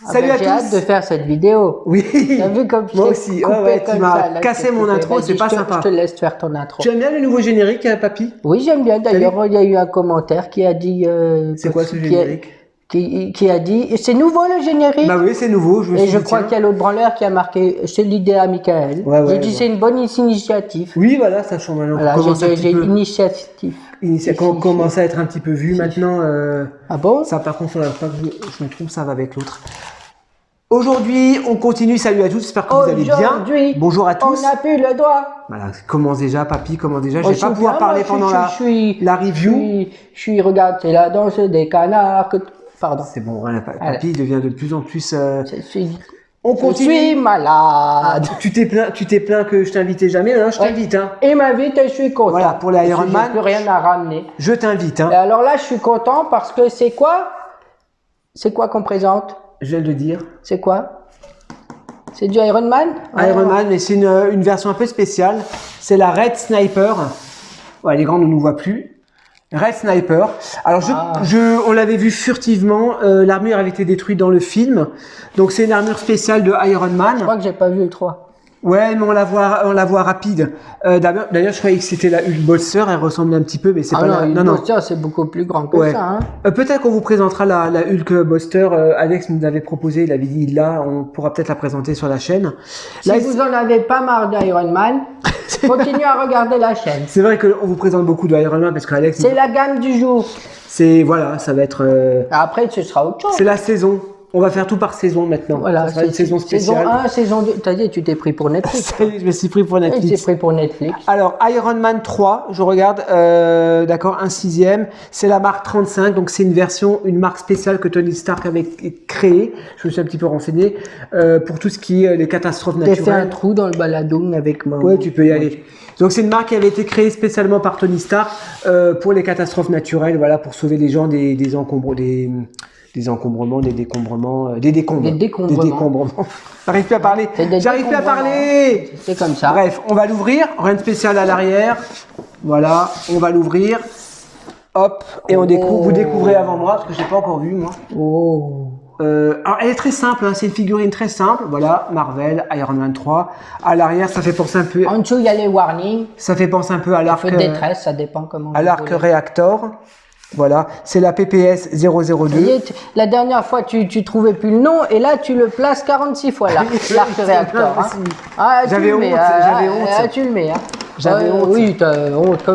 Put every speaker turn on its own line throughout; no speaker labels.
Salut à tous.
J'ai hâte de faire cette vidéo.
Oui.
T'as vu comme
moi aussi. Tu m'as cassé mon intro, c'est pas sympa.
Je te laisse faire ton intro.
Tu aimes bien le nouveau générique, papy?
Oui, j'aime bien. D'ailleurs, il y a eu un commentaire qui a dit.
C'est quoi ce générique?
Qui a dit. C'est nouveau le générique?
Bah oui, c'est nouveau.
Et je crois qu'il y a l'autre branleur qui a marqué. C'est l'idée à Michael. J'ai dit c'est une bonne initiative.
Oui, voilà, ça change maintenant.
Voilà, j'ai une initiative.
On commence à être un petit peu vu maintenant.
Ah bon?
Ça, par contre, pas que je me trompe, ça va avec l'autre. Aujourd'hui, on continue. Salut à tous, j'espère que vous allez bien. Bonjour à tous.
On n'a plus le droit.
Voilà, commence déjà, papy, commence déjà. Je vais pas pouvoir parler pendant la review.
Regarde, c'est la danse des canards. Pardon.
C'est bon, voilà, papy devient de plus en plus.
On continue. Je suis malade.
Tu t'es plaint que je t'invitais jamais, hein, je t'invite. Hein.
Il m'invite et je suis content.
Voilà, pour les Ironman.
J'ai plus rien à ramener.
Je t'invite. Hein.
Et alors là, je suis content parce que c'est quoi? C'est quoi qu'on présente?
Je viens de le dire.
C'est quoi? C'est du Ironman?
Ironman, mais c'est une version un peu spéciale. C'est la Red Sniper. Ouais, les grands ne nous voient plus. Red Sniper. Alors, on l'avait vu furtivement. L'armure avait été détruite dans le film. Donc, c'est une armure spéciale de Iron Man.
Je crois que j'ai pas vu le 3. Ouais,
mais on la voit rapide. D'ailleurs, je croyais que c'était la Hulkbuster. Elle ressemblait un petit peu, mais c'est pas la...
Non, Hulkbuster, c'est beaucoup plus grand que ça. Hein.
Peut-être qu'on vous présentera la Hulkbuster. Alex nous avait proposé, il avait dit là, on pourra peut-être la présenter sur la chaîne.
Si vous en avez pas marre d'Iron Man, continuez à regarder la chaîne.
C'est vrai qu'on vous présente beaucoup de Iron Man parce qu'Alex...
C'est la gamme du jour.
Voilà, ça va être...
Après, ce sera autre chose.
C'est la saison. On va faire tout par saison maintenant.
Voilà,
ça sera une saison spéciale.
Saison 1, saison 2. T'as dit, tu t'es pris pour Netflix.
Je me suis pris pour Netflix.
Tu t'es pris pour Netflix.
Alors, Iron Man 3, je regarde, d'accord, un 6e. C'est la marque 35, donc c'est une marque spéciale que Tony Stark avait créée. Je me suis un petit peu renseigné pour tout ce qui est les catastrophes naturelles.
T'as fait un trou dans le baladoum avec moi.
Ouais, tu peux y aller. Donc c'est une marque qui avait été créée spécialement par Tony Stark pour les catastrophes naturelles, voilà, pour sauver les gens des encombrements, des décombrements. J'arrive plus à parler.
C'est comme ça.
Bref, on va l'ouvrir. Rien de spécial à l'arrière. Voilà, on va l'ouvrir. Hop, et on découvre. Vous découvrez avant moi parce que j'ai pas encore vu moi. Alors elle est très simple, hein, c'est une figurine très simple. Voilà, Marvel, Iron Man 3. À l'arrière, ça fait penser un peu.
En dessous, il y a les warnings.
Ça fait penser un peu à l'arc.
Feu de détresse, ça dépend comment.
À l'arc Reactor. Voilà, c'est la PPS 002.
La dernière fois, tu trouvais plus le nom et là, tu le places 46 fois l'arc réacteur. Hein.
J'avais honte.
Tu le mets. Hein.
J'avais honte.
Oui, t'as honte.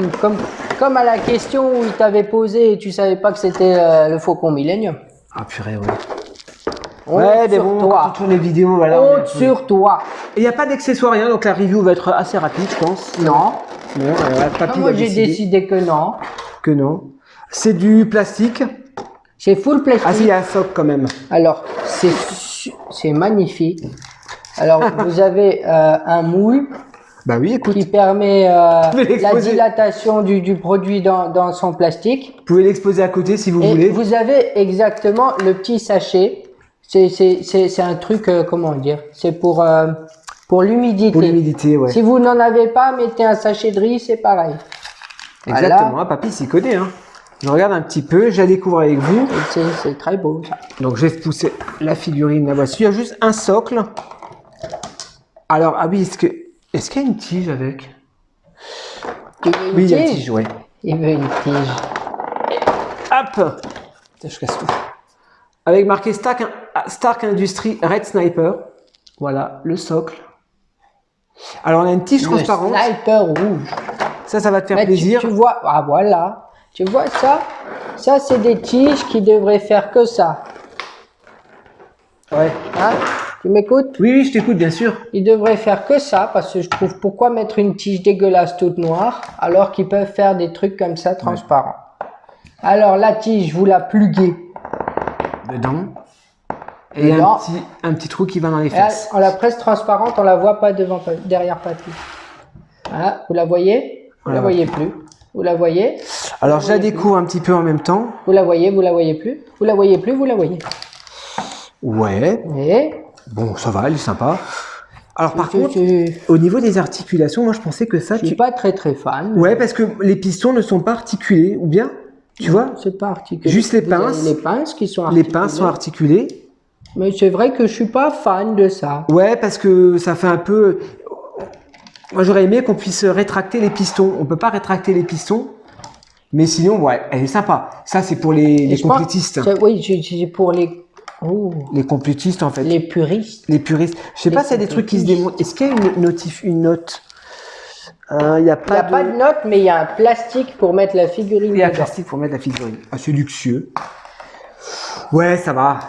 Comme à la question où il t'avait posé et tu savais pas que c'était le Faucon Millenium.
Ah purée, ouais. Ouais, mais bon, quand on tourne les vidéos, voilà.
Honte sur toi.
Il n'y a pas d'accessoires, rien, donc la review va être assez rapide, je pense.
Non.
Papy
moi, j'ai décidé que non.
Que non. C'est du plastique.
C'est full plastique.
Ah si, il y a un socle quand même.
Alors, c'est magnifique. Alors, vous avez un moule.
Bah oui, écoute.
Qui permet la dilatation du produit dans son plastique.
Vous pouvez l'exposer à côté si vous voulez.
Vous avez exactement le petit sachet. C'est un truc, comment dire, c'est pour l'humidité.
Pour l'humidité, ouais.
Si vous n'en avez pas, mettez un sachet de riz, c'est pareil.
Exactement, voilà. Papy s'y connaît. Hein. Je regarde un petit peu, je la découvre avec vous.
C'est très beau ça.
Donc je vais pousser la figurine, la voici. Il y a juste un socle. Alors, ah oui, est-ce qu'il y a une tige avec?
Oui,
il y a une tige, ouais.
Il veut une tige.
Hop! Je casse tout. Avec marqué Stark Industries Red Sniper. Voilà, le socle. Alors, on a une tige transparente.
Sniper rouge.
Ça va te faire plaisir.
Tu vois, ah voilà. Tu vois ça? Ça, c'est des tiges qui devraient faire que ça.
Ouais.
Hein? Tu m'écoutes?
Oui, je t'écoute, bien sûr.
Ils devraient faire que ça, parce que je trouve pourquoi mettre une tige dégueulasse toute noire, alors qu'ils peuvent faire des trucs comme ça transparents. Ouais. Alors, la tige, vous la pluguez.
Dedans. Et un petit trou qui va dans les fesses.
On la presse transparente, on la voit pas derrière papy. Voilà, vous la voyez? Vous la voyez plus. Vous la voyez?
Alors, je la découvre un petit peu en même temps.
Vous la voyez plus. Vous la voyez plus, vous la voyez.
Ouais.
Et
bon, ça va, elle est sympa. Alors, par contre, au niveau des articulations, moi, je pensais que ça...
Je suis pas très fan.
Ouais, parce que les pistons ne sont pas articulés, ou bien, tu vois?
C'est pas articulé.
Juste les pinces.
Les pinces qui sont articulées.
Les pinces sont articulées.
Mais c'est vrai que je suis pas fan de ça.
Ouais, parce que ça fait un peu... Moi, j'aurais aimé qu'on puisse rétracter les pistons. On peut pas rétracter les pistons. Mais sinon, ouais, elle est sympa. Ça, c'est pour les complétistes.
Oui, c'est pour les... Oh.
Les complétistes, en fait.
Les puristes.
Les puristes. Je sais pas s'il y a des trucs qui se démontent. Est-ce qu'il y a une note? Il n'y a pas
de note, mais il y a un plastique pour mettre la figurine.
Il y a un plastique pour mettre la figurine. Ah, c'est luxueux. Ouais, ça va.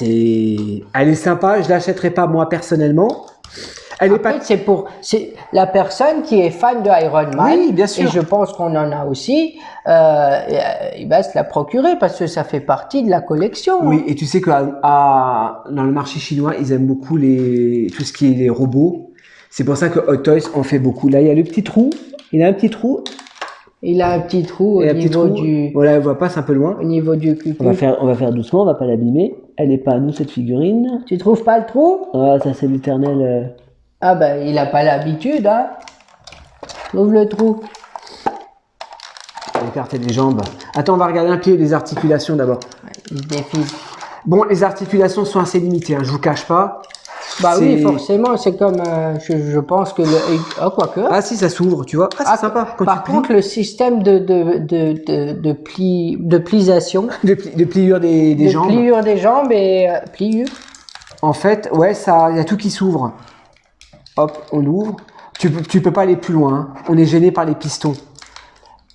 Elle est sympa. Je l'achèterai pas moi personnellement.
Après, c'est la personne qui est fan de Iron Man.
Oui, bien sûr.
Et je pense qu'on en a aussi. Il va se la procurer parce que ça fait partie de la collection.
Oui, et tu sais que dans le marché chinois, ils aiment beaucoup tout ce qui est les robots. C'est pour ça que Hot Toys en fait beaucoup. Là, il y a le petit trou. Il a un petit trou.
Il a un petit trou au niveau du...
Voilà, on voit pas, c'est un peu loin.
Au niveau du cul.
On va faire doucement, on va pas l'abîmer. Elle n'est pas à nous, cette figurine.
Tu trouves pas le trou?
Ah, ça c'est l'éternel...
Ah ben, il a pas l'habitude, hein. Ouvre le trou.
Écarter les jambes. Attends, on va regarder un peu les articulations d'abord.
Il se défile.
Bon, les articulations sont assez limitées, hein, je vous cache pas.
Bah oui, forcément, c'est comme, je pense que ah, quoique.
Ah si, ça s'ouvre, tu vois. Ah, c'est sympa. Quand
par contre, le système de pliation.
De pliure des jambes.
De pliure des jambes et pliure.
En fait, ouais, il y a tout qui s'ouvre. Hop, on ouvre. Tu peux pas aller plus loin, hein. On est gêné par les pistons.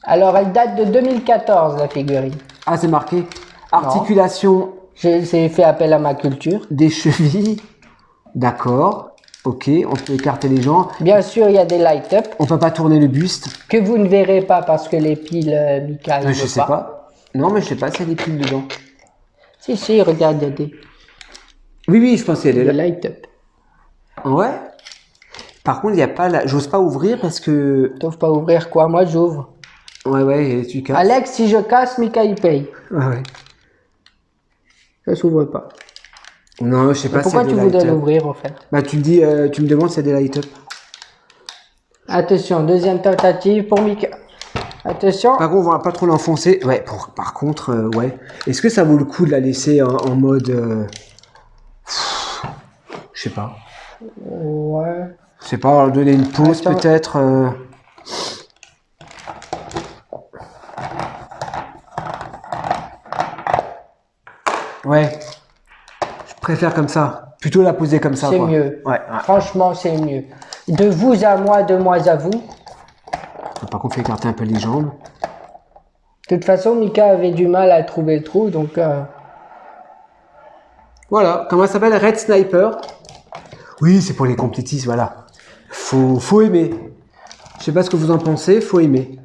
Alors, elle date de 2014, la figurine.
Ah, c'est marqué. Articulation.
J'ai fait appel à ma culture.
Des chevilles. D'accord. Ok, on peut écarter les jambes.
Bien sûr, il y a des light-up.
On peut pas tourner le buste.
Que vous ne verrez pas parce que les piles Mika,
je sais pas. Non, mais je sais pas s'il y a des piles dedans.
Si, regarde, il y a des...
Oui, je pensais
des light-up.
Ouais. Par contre, il y a pas j'ose pas ouvrir parce que...
T'oses pas ouvrir quoi? Moi, j'ouvre.
Ouais, tu casses.
Alex, si je casse, Mika, il paye.
Ouais.
Ça s'ouvre pas.
Non, je sais pas.
Pourquoi tu voudrais l'ouvrir, en fait?
Bah, tu me demandes s'il y a des light-up.
Attention, deuxième tentative pour Mika. Attention.
Par contre, on va pas trop l'enfoncer. Ouais, par contre, ouais. Est-ce que ça vaut le coup de la laisser en mode... Je sais pas.
Ouais.
Je sais pas, leur donner une pause peut-être. Ouais. Je préfère comme ça. Plutôt la poser comme ça.
C'est mieux.
Ouais.
Franchement, c'est mieux. De vous à moi, de moi à vous.
Par contre, faut écarter un peu les jambes.
De toute façon, Mika avait du mal à trouver le trou, donc...
Voilà, comment ça s'appelle? Red Sniper. Oui, c'est pour les complétistes, voilà. Faut aimer. Je sais pas ce que vous en pensez, faut aimer.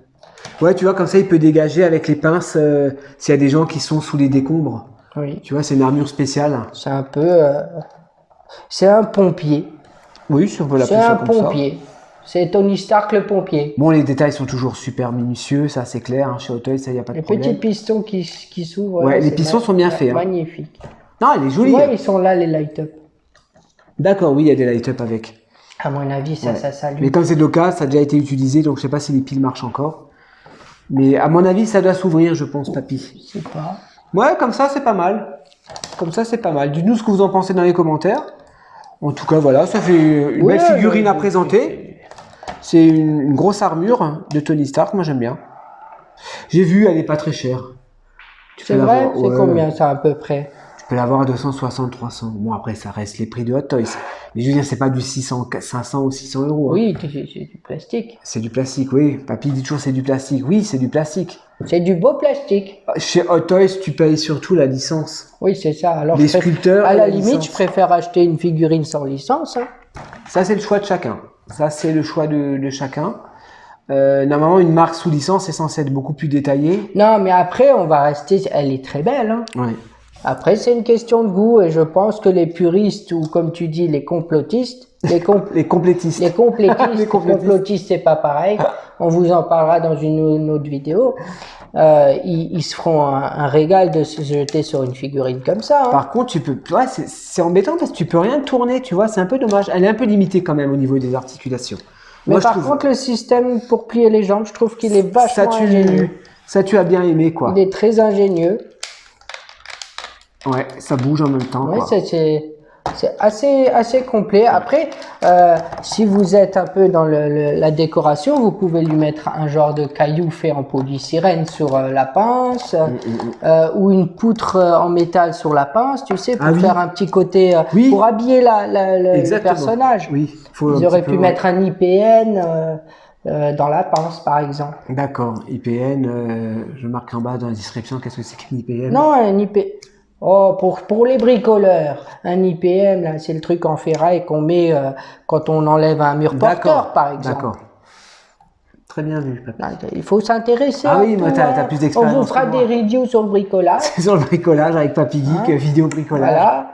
Ouais, tu vois, comme ça, il peut dégager avec les pinces s'il y a des gens qui sont sous les décombres.
Oui.
Tu vois, c'est une armure spéciale.
C'est un peu... c'est un pompier.
Oui, si on peut l'appeler ça comme ça.
C'est un pompier. C'est Tony Stark le pompier.
Bon, les détails sont toujours super minutieux, ça c'est clair. Hein, chez Hot Toys, ça y a pas de problème.
Les petits pistons qui s'ouvrent.
Ouais, les pistons sont bien faits.
Magnifique.
Non, elle est jolie.
Ouais, ils sont là, les light-up.
D'accord, oui, il y a des light-up avec.
À mon avis, ça s'allume.
Mais comme c'est le cas, ça a déjà été utilisé, donc je sais pas si les piles marchent encore. Mais à mon avis, ça doit s'ouvrir, je pense, papy.
Je sais pas.
Ouais, comme ça, c'est pas mal. Comme ça, c'est pas mal. Dites-nous ce que vous en pensez dans les commentaires. En tout cas, voilà, ça fait une belle figurine à présenter. C'est une grosse armure de Tony Stark, moi j'aime bien. J'ai vu, elle est pas très chère.
C'est vrai? C'est combien ça à peu près?
Tu peux l'avoir à 260, 300. Bon, après, ça reste les prix de Hot Toys. Mais je veux dire, c'est pas du 600, 500 ou 600 euros. Hein.
Oui, c'est du plastique.
C'est du plastique, oui. Papy dit toujours c'est du plastique. Oui, c'est du plastique.
C'est du beau plastique.
Chez Hot Toys, tu payes surtout la licence.
Oui, c'est ça. Alors,
les sculpteurs.
À la limite, je préfère acheter une figurine sans licence. Hein.
Ça, c'est le choix de chacun. Ça, c'est le choix de chacun. Normalement, une marque sous licence est censée être beaucoup plus détaillée.
Non, mais après, on va rester... Elle est très belle. Hein.
Ouais.
Après, c'est une question de goût et je pense que les puristes ou, comme tu dis, les complotistes...
Les complétistes.
Les complotistes, c'est pas pareil. On vous en parlera dans une autre vidéo. Ils se feront un régal de se jeter sur une figurine comme ça. Hein.
Par contre, ouais, c'est embêtant parce que tu peux rien tourner, tu vois, c'est un peu dommage. Elle est un peu limitée quand même au niveau des articulations.
Mais par contre, le système pour plier les jambes, je trouve qu'il est vachement ingénieux.
Ça, tu as bien aimé, quoi.
Il est très ingénieux.
Ouais, ça bouge en même temps.
Oui,
quoi.
c'est assez complet. Après, si vous êtes un peu dans la décoration, vous pouvez lui mettre un genre de caillou fait en polystyrène sur la pince, ou une poutre en métal sur la pince, tu sais, pour
oui.
faire un petit côté,
Oui.
pour habiller le personnage.
Oui,
Ils auraient pu mettre un IPN dans la pince, par exemple.
D'accord, IPN, je marque en bas dans la description qu'est-ce que c'est qu'un IPN.
Non, un IPN. Oh, pour les bricoleurs, un IPM, là, c'est le truc en ferraille qu'on met quand on enlève un mur porteur, par exemple.
D'accord. Très bien vu, papy.
Là, il faut s'intéresser
Ah
à
oui,
tout,
moi, t'as
hein.
plus d'expérience
On vous fera
que moi.
des reviews sur le bricolage.
C'est sur le bricolage avec Papy Geek, vidéo bricolage.
Voilà.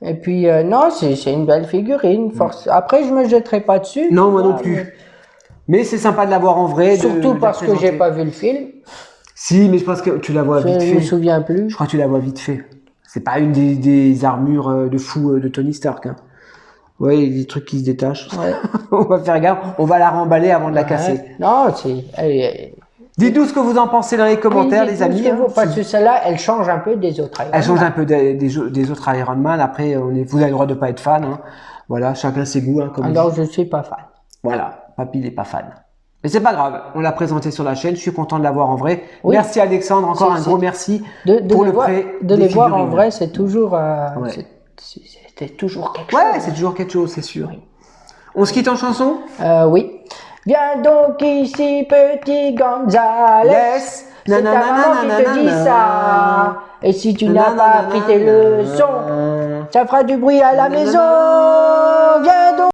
Et puis, non, c'est une belle figurine. Après, je me jetterai pas dessus.
Non, moi non plus. Mais c'est sympa de l'avoir en vrai.
Surtout
de
parce que j'ai pas vu le film.
Si, mais je pense que tu la vois vite
Je
fait.
me souviens plus.
Je crois que tu la vois vite fait. C'est pas une des armures de fou de Tony Stark. Hein. Ouais, il y a des trucs qui se détachent.
Ouais.
On va faire gaffe, on va la remballer avant de la casser.
Non,
Dites-nous ce que vous en pensez dans les commentaires,
oui,
les amis.
parce que celle-là, elle change un peu des autres.
Elle change un peu des autres Iron Man. Après, vous avez le droit de pas être fan. Hein. Voilà, chacun ses goûts. Hein, comme
Alors, je suis pas fan.
Voilà, Papy n'est pas fan. Mais c'est pas grave, on l'a présenté sur la chaîne, je suis content de l'avoir en vrai.
Oui.
Merci Alexandre, encore un gros merci
pour le prêt. De les voir en vrai, c'est toujours,
ouais.
c'était toujours quelque chose.
Ouais, c'est toujours quelque chose, c'est sûr. On se quitte en chanson?
Oui. Viens donc ici, petit Gonzales. C'est ta maman qui te dit ça. Et si tu n'as pas appris tes leçons, ça fera du bruit à la maison. Viens donc.